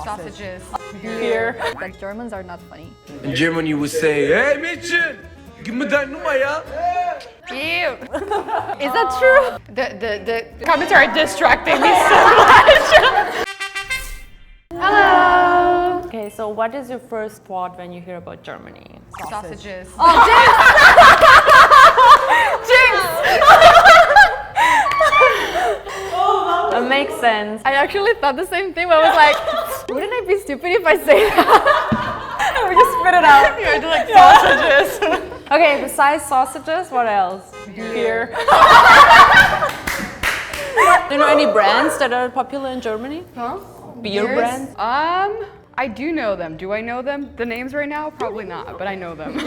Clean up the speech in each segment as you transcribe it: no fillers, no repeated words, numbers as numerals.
Sausages. Beer. That Germans are not funny. In Germany you would say, hey Mädchen, gib mir deine Nummer, ja? Ew. Is that true? The comments are distracting me so much. Hello. Okay, so what is your first thought when you hear about Germany? Sausages. That makes sense. I actually thought the same thing, but I was like, wouldn't I be stupid if I say that? We just spit it out. You're like sausages. Okay, besides sausages, what else? Beer. Do you know any brands that are popular in Germany? Huh? Beer brands? I do know them. Do I know them? The names right now? Probably not, but I know them.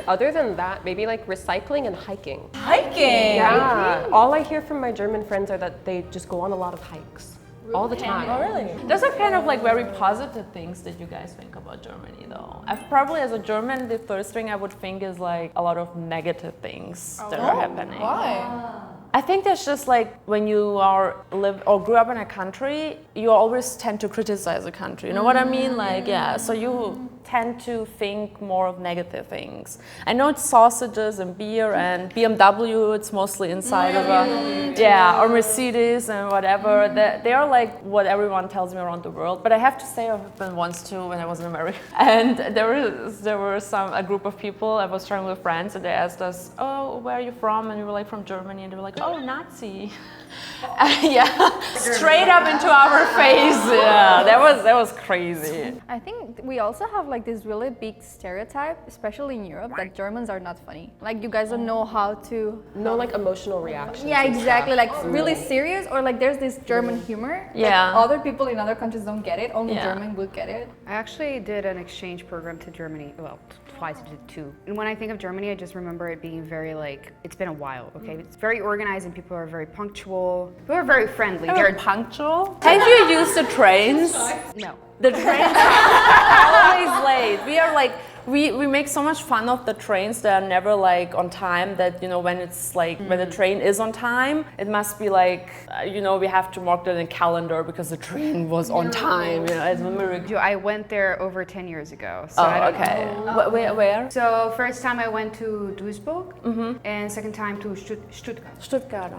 Other than that, maybe like recycling and hiking. Hiking? Yeah. All I hear from my German friends are that they just go on a lot of hikes. All the time. Oh, really? Those are kind of like very positive things that you guys think about Germany, though. I've probably, as a German, the first thing I would think is like a lot of negative things that are happening. Why? I think that's just like when you live or grew up in a country, you always tend to criticize a country. You know what I mean? Like, yeah, so you tend to think more of negative things. I know it's sausages and beer and BMW, it's mostly inside of a, or Mercedes and whatever. They are like what everyone tells me around the world. But I have to say I've been once too when I was in America. And there were a group of people, I was traveling with friends, and they asked us, oh, where are you from? And we were like, from Germany. And they were like, oh, Nazi. Yeah, straight up into our face. Yeah, that was crazy. I think we also have like this really big stereotype, especially in Europe, that Germans are not funny. Like you guys don't know how to... No like emotional reactions. Yeah, exactly. Like really serious, or like there's this German humor. Yeah. Like, other people in other countries don't get it. Only Yeah. German will get it. I actually did an exchange program to Germany. Well, twice I did two. And when I think of Germany, I just remember it being very like, it's been a while, okay? It's very organized and people are very punctual. People are very friendly. They're punctual. Have you used the trains? No. The trains are always late. We are like, we make so much fun of the trains that are never like on time, that, you know, when it's like, when the train is on time, it must be like, you know, we have to mark that in a calendar because the train was on time. You know, it's a miracle. I went there over 10 years ago. So I don't okay. know. Where? So first time I went to Duisburg and second time to Stuttgart. Stuttgart.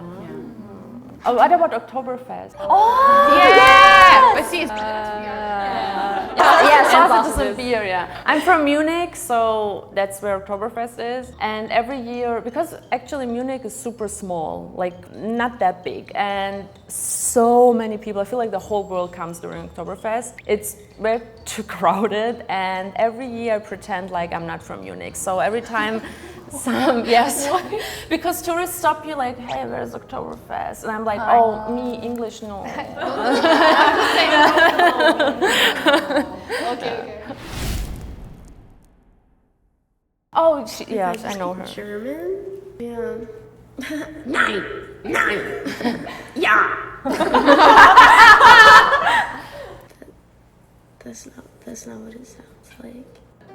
Oh, what about Oktoberfest? Yeah! But see, it's Yeah, sausages and beer, yeah. I'm from Munich, so that's where Oktoberfest is. And every year, because actually Munich is super small, like not that big, and so many people, I feel like the whole world comes during Oktoberfest. It's way too crowded, and every year I pretend like I'm not from Munich. So every time because tourists stop you like, hey, where's Oktoberfest? And I'm like, oh, me, English, no. Okay. Oh, yes, I know her. German? Yeah. Nein! Ja! That's not what it sounds like.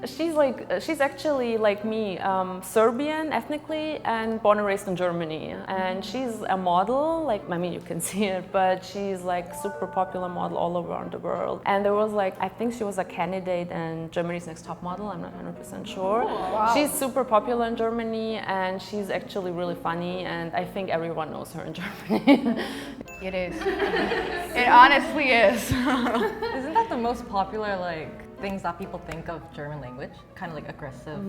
She's actually like me, Serbian ethnically and born and raised in Germany. And she's a model, like, I mean, you can see it, but she's like super popular model all around the world. And there was like, I think she was a candidate in Germany's Next Top Model, I'm not 100% sure. Wow. She's super popular in Germany and she's actually really funny, and I think everyone knows her in Germany. it is. It honestly is. Isn't that the most popular like things that people think of German language? Kind of like aggressive.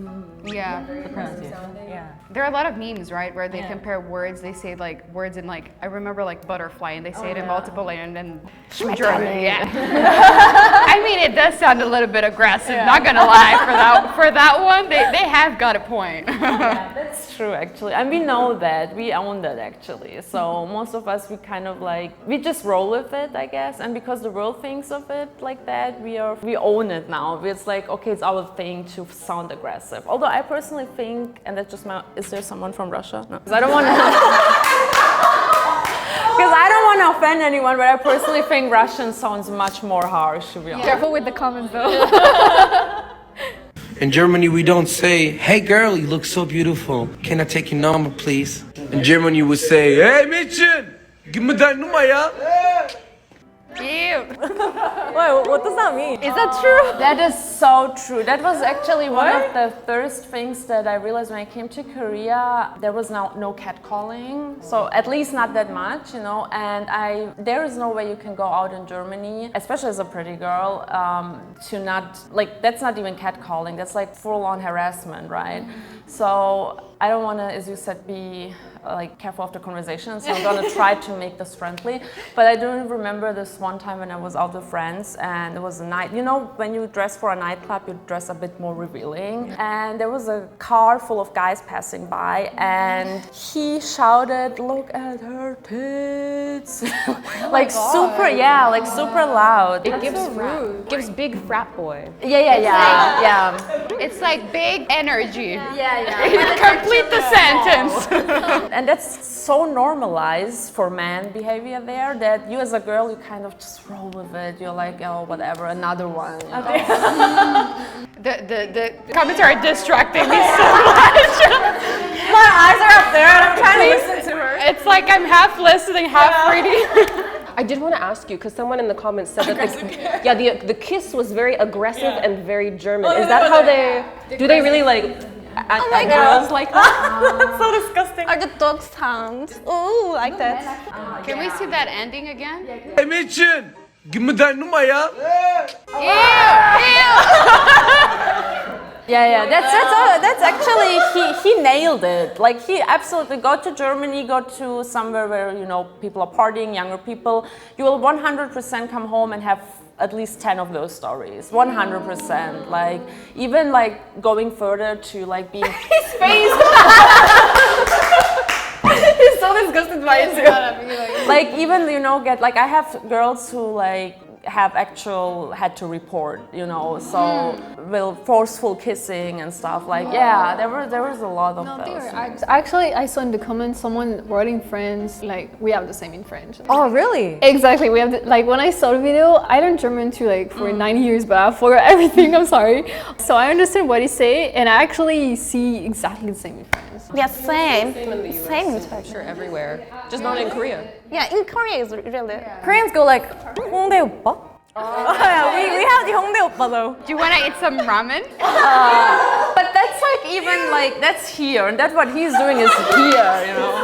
Yeah. The pronunciation. Yeah. There are a lot of memes, right, where they compare words. They say like words in like, I remember like butterfly, and they say it in multiple and then German. Yeah. I mean, it does sound a little bit aggressive. Not gonna lie, for that one, they have got a point. Yeah, that's true actually, and we know that, we own that actually. So most of us, we kind of like, we just roll with it, I guess. And because the world thinks of it like that, we own it now. It's like, okay, it's our thing to sound aggressive. Although I personally think, and that's just my, is there someone from Russia? No, because I don't want to offend anyone, but I personally think Russian sounds much more harsh, to be honest. Careful with the comments though. In Germany, we don't say, hey girl, you look so beautiful. Can I take your number, please? In Germany, you would say, hey Mädchen, gib mir deine Nummer, ja? Ew. Wait, what does that mean? Is that true? That is so true. That was actually one of the first things that I realized when I came to Korea. There was no catcalling, so at least not that much, you know. And there is no way you can go out in Germany, especially as a pretty girl, to not like that's not even catcalling. That's like full-on harassment, right? So I don't want to, as you said, be like careful of the conversation, so I'm gonna try to make this friendly. But I do remember this one time when I was out with friends and it was a night, you know, when you dress for a nightclub, you dress a bit more revealing. And there was a car full of guys passing by and he shouted, "Look at her tits." Like super, yeah, like super loud. It gives big frat boy. Yeah. It's like big energy. Yeah. Complete the sentence. And that's so normalized for man behavior there that you as a girl, you kind of just roll with it. You're like, oh, whatever, another one. You know? The comments are distracting me so much. My eyes are up there and I'm trying to listen to her. It's like I'm half listening, half reading. I did want to ask you because someone in the comments said that the kiss was very aggressive and very German. Is that how do they really like? At girls like that? That's so disgusting. Or the dog sound. Ooh, like that. Can we see that ending again? Hey Mitchin, give me that number, yeah? Yeah. That's actually he nailed it. Like he absolutely go to Germany, go to somewhere where you know people are partying, younger people. You will 100% come home and have at least 10 of those stories. 100%. Like even like going further to like being his face. He's so disgusted by it too. Like even you know get like I have girls who like have had to report, you know, so will forceful kissing and stuff like there was a lot of those. Actually, I saw in the comments someone wrote in French, like we have the same in French. Oh, really? Exactly, we have like when I saw the video, I learned German too like for 9 years, but I forgot everything. I'm sorry. So I understand what he say, and I actually see exactly the same in French. Yeah, same. Same in Turkish. Sure, everywhere, just not in Korea. Yeah, in Korea is really. Koreans go like, 홍대 오빠? Yeah, we have the 홍대 오빠 though. Do you want to eat some ramen? But that's like even like that's here, and that's what he's doing is here, you know.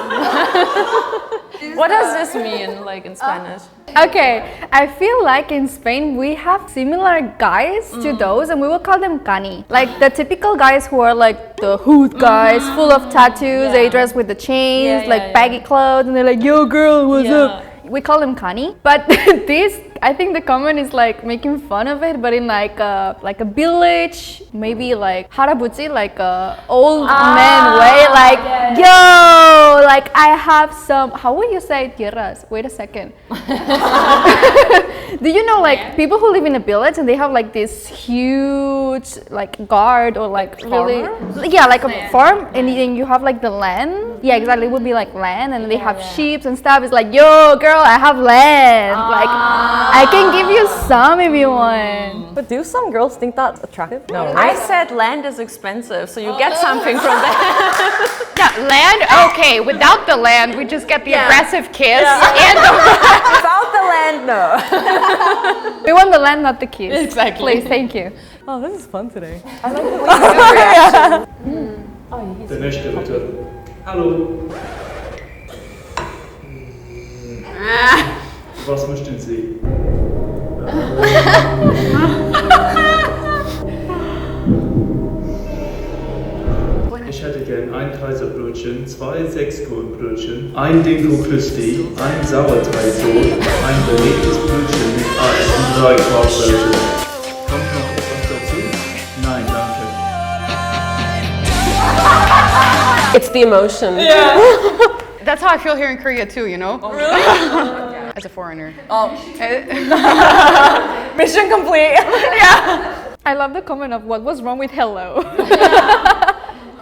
What does this mean like in Spanish? Okay, I feel like in Spain we have similar guys to those, and we will call them cani. Like the typical guys who are like the hood guys, full of tattoos, they dress with the chains, baggy clothes, and they're like, "Yo, girl, what's up?" We call them cani. But this, I think the comment is like making fun of it, but in like a village, maybe like harabuchi, like a old man way, like yo, like I have some. How would you say tierras? Wait a second. Do you know like people who live in a village and they have like this huge like guard or like really like a farm, and then you have like the land. Yeah, exactly. It would be like land, and they have sheep and stuff. It's like, yo, girl, I have land. Like I can give you some if you want. But do some girls think that's attractive? No. I said land is expensive, so you get something from that. Yeah, land, okay. Without the land, we just get the aggressive kiss and the Without the land, no. We want the land, not the kiss. Exactly. Please, thank you. Oh, this is fun today. Der nächste bitte. Hallo. Was möchten Sie? Ich hätte gern ein Kaiserbrötchen, 2 Sechskornbrötchen, ein Dinkel Christi, ein Sauerteigbrot, ein belegtes Brötchen mit Ei und 3 Quarkbrötchen. Kommt noch etwas dazu? Nein, danke. It's the emotion. That's how I feel here in Korea too, you know? Oh, really? As a foreigner. Mission complete. I love the comment of what was wrong with hello.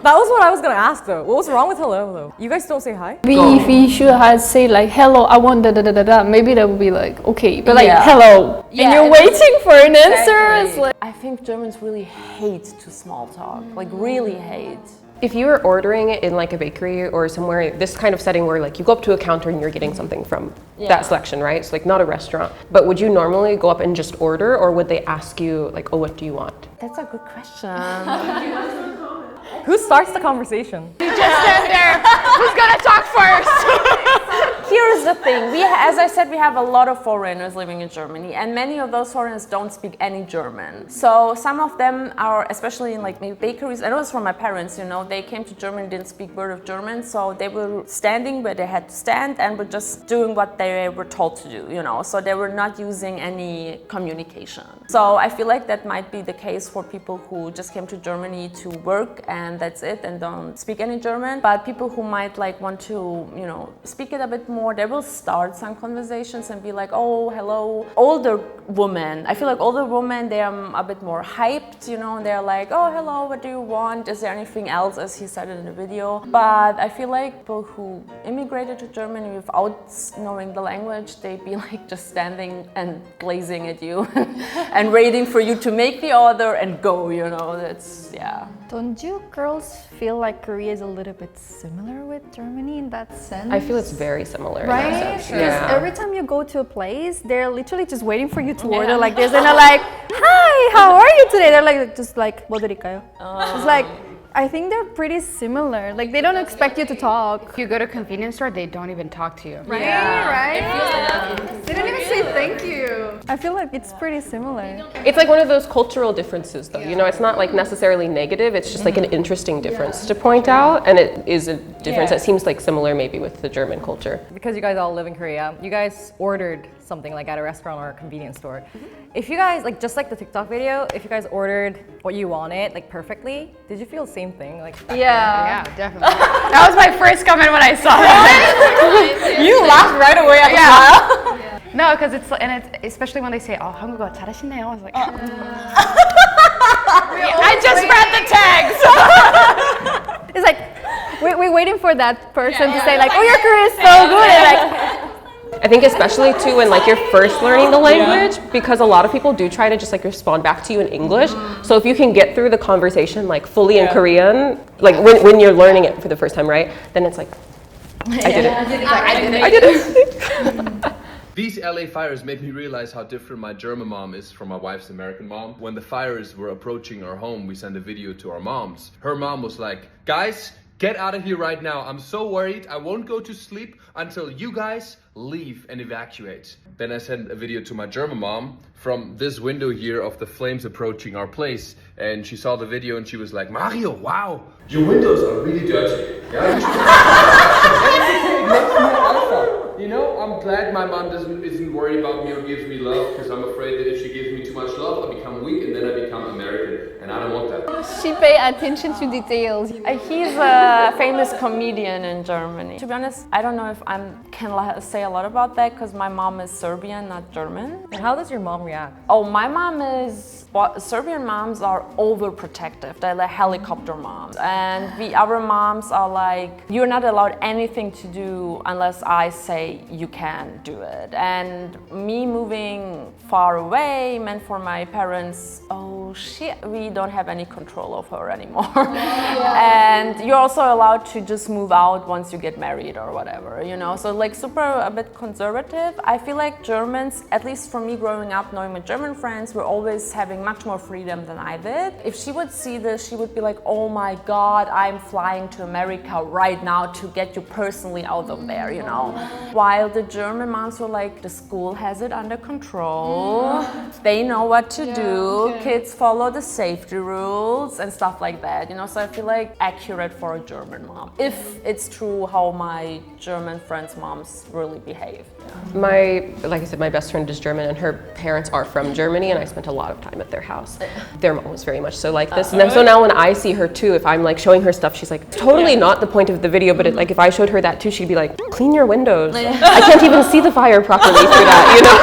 That was what I was gonna ask though. What was wrong with hello though? You guys don't say hi? If we should have say like hello, I want da da da da da, maybe that would be like okay, but like hello, and you're waiting for an answer. It's like I think Germans really hate to small talk, like really hate. If you were ordering it in like a bakery or somewhere, this kind of setting where like you go up to a counter and you're getting something from that selection, right? It's like not a restaurant. But would you normally go up and just order, or would they ask you like, oh, what do you want? That's a good question. Who starts the conversation? You just stand there. Who's gonna talk first? Here's the thing. As I said, we have a lot of foreigners living in Germany, and many of those foreigners don't speak any German. So some of them are, especially in like maybe bakeries. I know it's from my parents. You know, they came to Germany, didn't speak word of German, so they were standing where they had to stand and were just doing what they were told to do. You know, so they were not using any communication. So I feel like that might be the case for people who just came to Germany to work and that's it, and don't speak any German. But people who might like want to, you know, speak it a bit more, they will start some conversations and be like, oh, hello. Older women, I feel like older women, they are a bit more hyped, you know, they're like, oh, hello, what do you want? Is there anything else, as he said in the video? But I feel like people who immigrated to Germany without knowing the language, they'd be like just standing and glazing at you and waiting for you to make the order and go, you know, that's, yeah. Don't you girls feel like Korea is a little bit similar with Germany in that sense? I feel it's very similar. Right? In that sense. Because every time you go to a place, they're literally just waiting for you to order like this, and they're like, hi, how are you today? They're like, just like, 뭐 드릴까요? It's like, I think they're pretty similar. Like, they don't expect you to talk. If you go to a convenience store, they don't even talk to you. Right? Right? They don't even say thank you. I feel like it's pretty similar. It's like one of those cultural differences, though. You know, it's not like necessarily negative. It's just like an interesting difference to point out, and it is a difference that seems like similar maybe with the German culture. Because you guys all live in Korea, you guys ordered something like at a restaurant or a convenience store. If you guys, like just like the TikTok video, if you guys ordered what you wanted like perfectly, did you feel the same thing? Like Yeah, definitely. That was my first comment when I saw it. you laughed right away at the smile. No, because it's especially when they say, "Oh, 한국어 잘하시네요." I was like, I just read the text. It's like, we're waiting for that person to say like, oh, your Korean is so good. And like, I think especially too when like you're first learning the language, because a lot of people do try to just like respond back to you in English. So if you can get through the conversation like fully in Korean, like when you're learning it for the first time, right? Then it's like, I did it. I did it. These LA fires made me realize how different my German mom is from my wife's American mom. When the fires were approaching our home, we sent a video to our moms. Her mom was like, guys, get out of here right now. I'm so worried. I won't go to sleep until you guys leave and evacuate. Then I sent a video to my German mom from this window here of the flames approaching our place. And she saw the video and she was like, Mario, wow, your windows are really dirty. You know, I'm glad my mom isn't worried about me or gives me love, because I'm afraid that if she gives me too much love, I become weak and then I become American, and I don't want that. she pay attention to details. He's a famous comedian in Germany. To be honest, I don't know if I can say a lot about that, because my mom is Serbian, not German. And how does your mom react? Oh, my mom is... Well, Serbian moms are overprotective. They're like helicopter moms. And our moms are like, you're not allowed anything to do unless I say you can do it. And me moving far away meant for my parents, oh shit, we don't have any control of her anymore. And you're also allowed to just move out once you get married or whatever, you know? So like super a bit conservative. I feel like Germans, at least for me growing up, knowing my German friends, were always having much more freedom than I did. If she would see this, she would be like, oh my God, I'm flying to America right now to get you personally out of there, you know? While the German moms were like, the school has it under control, they know what to do, kids follow the safety rules and stuff like that, you know? So I feel like accurate for a German mom, if it's true how my German friends' moms really behave. Like I said, my best friend is German and her parents are from Germany, and I spent a lot of time at their house. Their mom was very much so like this. And so now when I see her too, if I'm like showing her stuff, she's like, totally not the point of the video, but like if I showed her that too, she'd be like, clean your windows. I can't even see the fire properly through that, you know?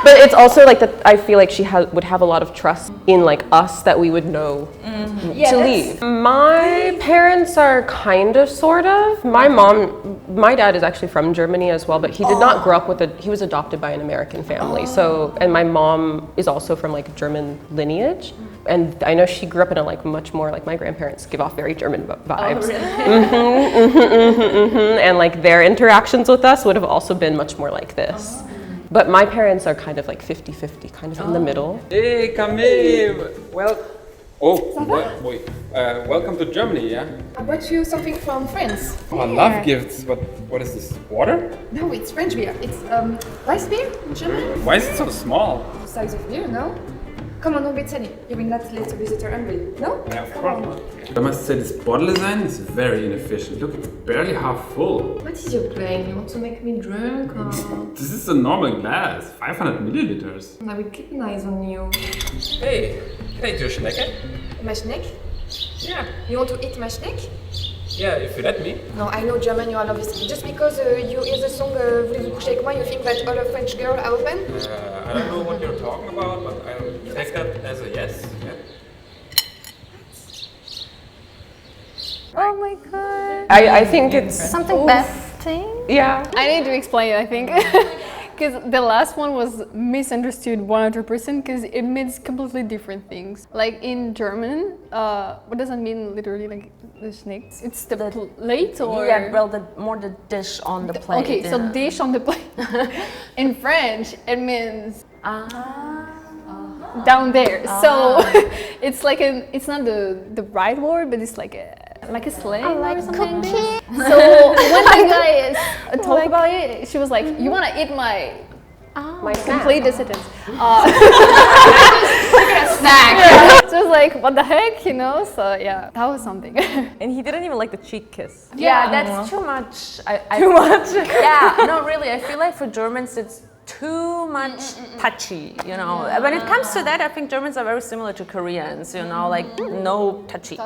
But it's also like that. I feel like she would have a lot of trust in like us that we would know to leave. My parents are kind of, sort of. My dad is actually from Germany as well, but he did not grow up with he was adopted by an American family. So, and my mom is also from like German lineage. And I know she grew up in a like much more like my grandparents give off very German vibes. And like their interactions with us would have also been much more like this. But my parents are kind of like 50-50, kind of in the middle. Hey Camille! Well, welcome to Germany, yeah? I brought you something from France. Oh, I love gifts, but what is this, water? No, it's French beer. It's rice beer in German. Why is it so small? The size of beer, no? Come on, don't be silly. You will not let a visitor hungry. No? Yeah, of course. I must say this bottle design is very inefficient. Look, it's barely half full. What is your plan? You want to make me drunk or? This is a normal glass, 500 milliliters. I will keep an eye on you. Hey, can I eat your snack? My snack? Yeah. You want to eat my snack? Yeah, if you let me. No, I know German, you are obviously. Just because you hear the song Voulez-vous coucher avec moi, you think that all the French girls are open? I don't know what you're talking about, but I'll take that as a yes. Yeah. Oh my god. I think it's Something bad thing? yeah. I need to explain it, I think. Because the last one was misunderstood 100% because it means completely different things. Like in German, what does that mean literally, like the snakes? It's the plate or? Yeah, well, more the dish on the plate. Okay, so dish on the plate. In French, it means down there. So it's like it's not the right word, but it's like a slang or something. So when the guy talked about it, she was like, "You wanna eat my complete the sentence?" Snack. Yeah. So I was like, "What the heck?" You know? So yeah, that was something. And he didn't even like the cheek kiss. Yeah, that's too much. Too much? Yeah, no, really. I feel like for Germans, it's too much touchy, you know. When it comes to that, I think Germans are very similar to Koreans, you know, like no touchy.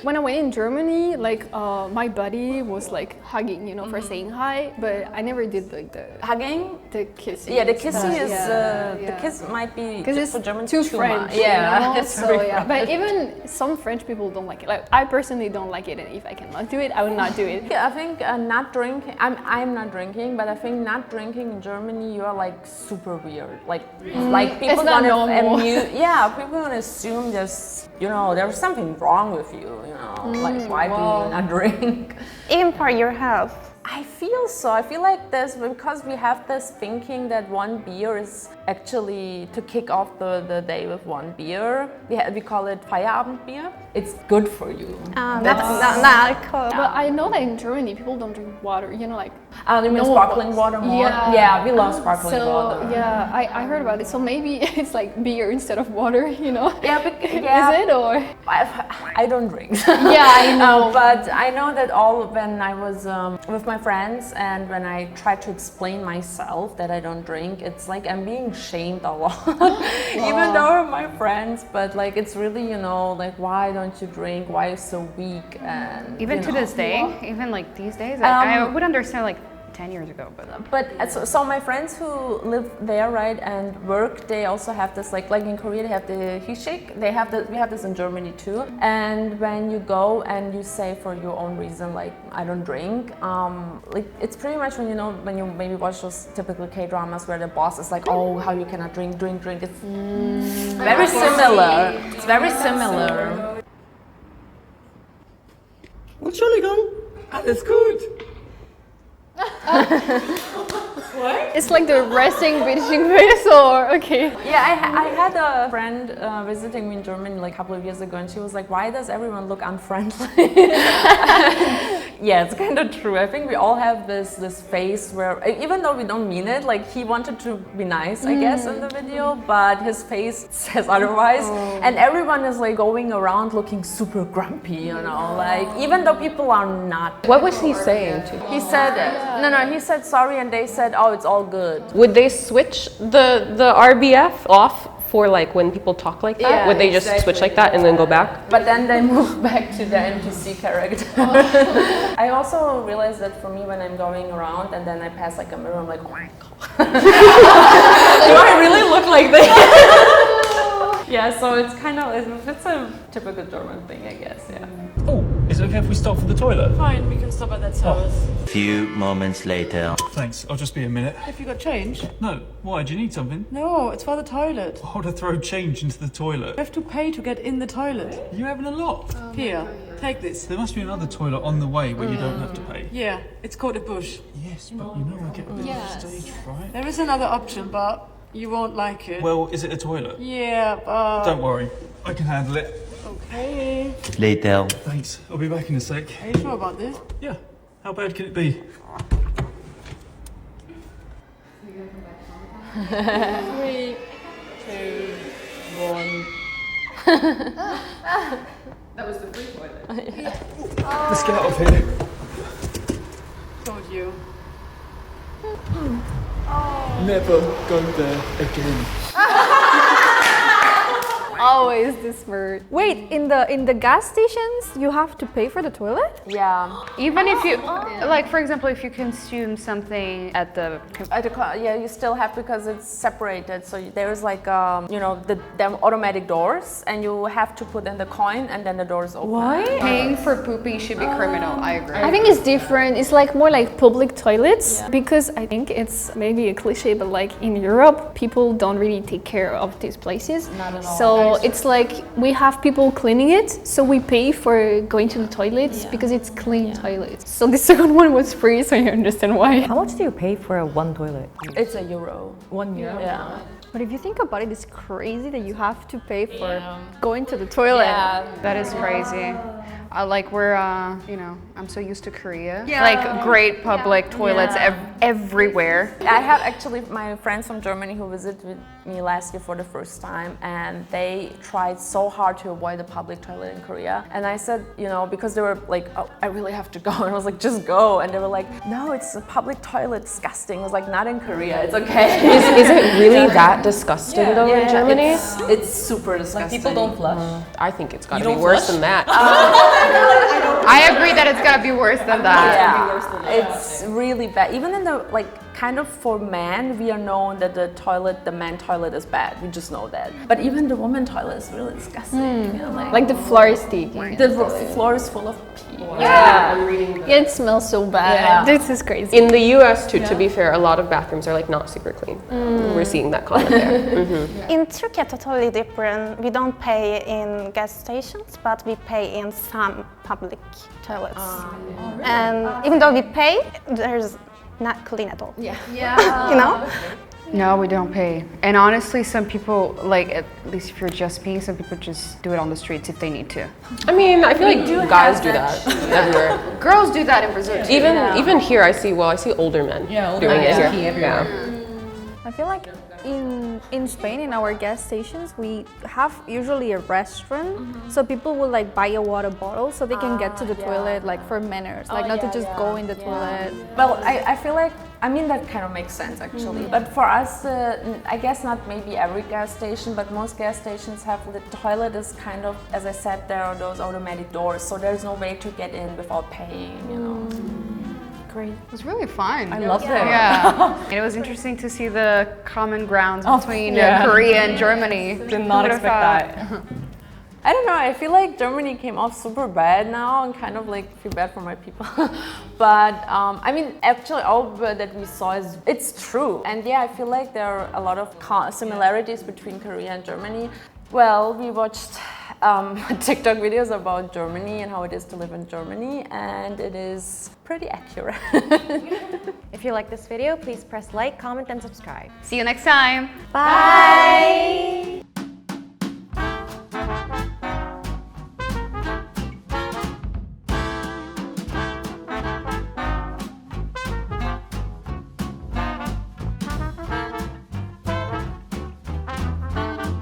When I went in Germany, like my buddy was like hugging, you know, for saying hi, but I never did like the hugging, the kissing. Yeah, the kissing is the kiss might be because it's for Germans too much. French. Yeah, you know? it's so very yeah. French. But even some French people don't like it. Like I personally don't like it, and if I cannot do it, I would not do it. Yeah, I think not drinking. I'm not drinking, but I think not drinking in Germany, you are like super weird. Like people gonna yeah, people gonna assume there's there's something wrong with you. You know, like why do you not drink? Even for your health. I feel so. I feel like this because we have this thinking that one beer is actually to kick off the day with one beer. We call it Feierabendbier. It's good for you. That's not alcohol. But I know that in Germany people don't drink water. You know, like you mean sparkling water more? Yeah, we love sparkling water. So yeah, I heard about it. So maybe it's like beer instead of water. You know? Yeah, Is it or? I don't drink. Yeah, I know. But I know that when I was with my friends and when I try to explain myself that I don't drink, it's like I'm being shamed a lot. Even though we're my friends, but like it's really, like why don't you drink? Why are you so weak? And even to this day, even like these days, I would understand like 10 years ago, but so my friends who live there, right, and work, they also have this like in Korea they have the hishik. We have this in Germany too. And when you go and you say for your own reason like I don't drink, like it's pretty much when you maybe watch those typical K-dramas where the boss is like, oh, how you cannot drink. It's very similar. It's very similar. Entschuldigung, alles gut. What? It's like the resting bitching face or okay. Yeah, I had a friend visiting me in Germany like a couple of years ago and she was like, why does everyone look unfriendly? Yeah, it's kind of true. I think we all have this face where even though we don't mean it, like he wanted to be nice, I guess, in the video, but his face says otherwise. And everyone is like going around looking super grumpy, like even though people are not. What was he saying to you? He said, he said sorry and they said, oh, it's all good. Would they switch the RBF off for like when people talk like that? Yeah, Would they just switch like that and then go back? But then they move back to the NPC character. I also realized that for me when I'm going around and then I pass like a mirror, I'm like, oh my god. Do I really look like this? Yeah, so it's kind of, it's a typical German thing, I guess, yeah. Oh, is it okay if we stop for the toilet? Fine, we can stop at that service. Few moments later. Thanks, I'll just be a minute. Have you got change? No, why? Do you need something? No, it's for the toilet. How to throw change into the toilet? You have to pay to get in the toilet. You having a lot? Here, take this. There must be another toilet on the way where you don't have to pay. Yeah, it's called a bush. Yes, but you know I get a bit of stage fright. There is another option, but you won't like it. Well, is it a toilet? Yeah, but... Don't worry, I can handle it. Okay. Later. Thanks, I'll be back in a sec. Are you sure about this? Yeah, how bad can it be? 3, 2, 1. That was the free toilet. Let's get out of here. Told you. Never go there again. Always this word. Wait, in the gas stations, you have to pay for the toilet? Yeah. Even if you, like for example, if you consume something at the... Yeah, you still have because it's separated. So there's like, you know, the automatic doors and you have to put in the coin and then the doors open. Why? Paying for pooping should be criminal, I agree. I think it's different. It's like more like public toilets because I think it's maybe a cliche, but like in Europe, people don't really take care of these places. Not at all. So it's like we have people cleaning it, so we pay for going to the toilets because it's clean toilets. So the second one was free, so you understand why. How much do you pay for one toilet? It's €1. €1? Yeah. But if you think about it, it's crazy that you have to pay for going to the toilet. Yeah. That is crazy. Like we're, you know, I'm so used to Korea. Like great public toilets everywhere. I have actually my friends from Germany who visited me last year for the first time, and they tried so hard to avoid the public toilet in Korea. And I said, you know, because they were like, oh, I really have to go. And I was like, just go. And they were like, no, it's a public toilet, disgusting. I was like, not in Korea, it's okay. Is it really that disgusting though in Germany? It's super disgusting. Like people don't flush. I think it's gotta be worse than that. I agree that it's gotta be worse than that. Yeah, it's really bad. Even in the, like, kind of for men, we are known that the man toilet is bad. We just know that. But even the woman toilet is really disgusting. You know, Like the floor is sticky. the floor is full of pee. Yeah, I'm reading that. It smells so bad. This is crazy. In the US too, to be fair, a lot of bathrooms are like not super clean. We're seeing that comment there. In Turkey, totally different. We don't pay in gas stations, but we pay in some public toilets. And even though we pay, there's not clean at all. Yeah. You know? No, we don't pay. And honestly, some people, like, at least if you're just peeing, some people just do it on the streets if they need to. I mean, I feel like guys do that everywhere. Girls do that in Brazil too. Even here, I see older men doing it here. everywhere. I feel like in Spain, in our gas stations, we have usually a restaurant, so people will like buy a water bottle so they can get to the toilet like for manners, like not to just go in the toilet. Well, I feel like, I mean, that kind of makes sense actually. But for us, I guess not maybe every gas station, but most gas stations have the toilet is kind of, as I said, there are those automatic doors, so there's no way to get in without paying, you know. Great. It was really fun. I loved it. Yeah. And it was interesting to see the common grounds between Korea and Germany. Did not expect that. I don't know, I feel like Germany came off super bad now and kind of like feel bad for my people. But I mean, actually all that we saw it's true. And yeah, I feel like there are a lot of similarities between Korea and Germany. Well, we watched TikTok videos about Germany and how it is to live in Germany, and it is pretty accurate. If you like this video, please press like, comment, and subscribe. See you next time. Bye!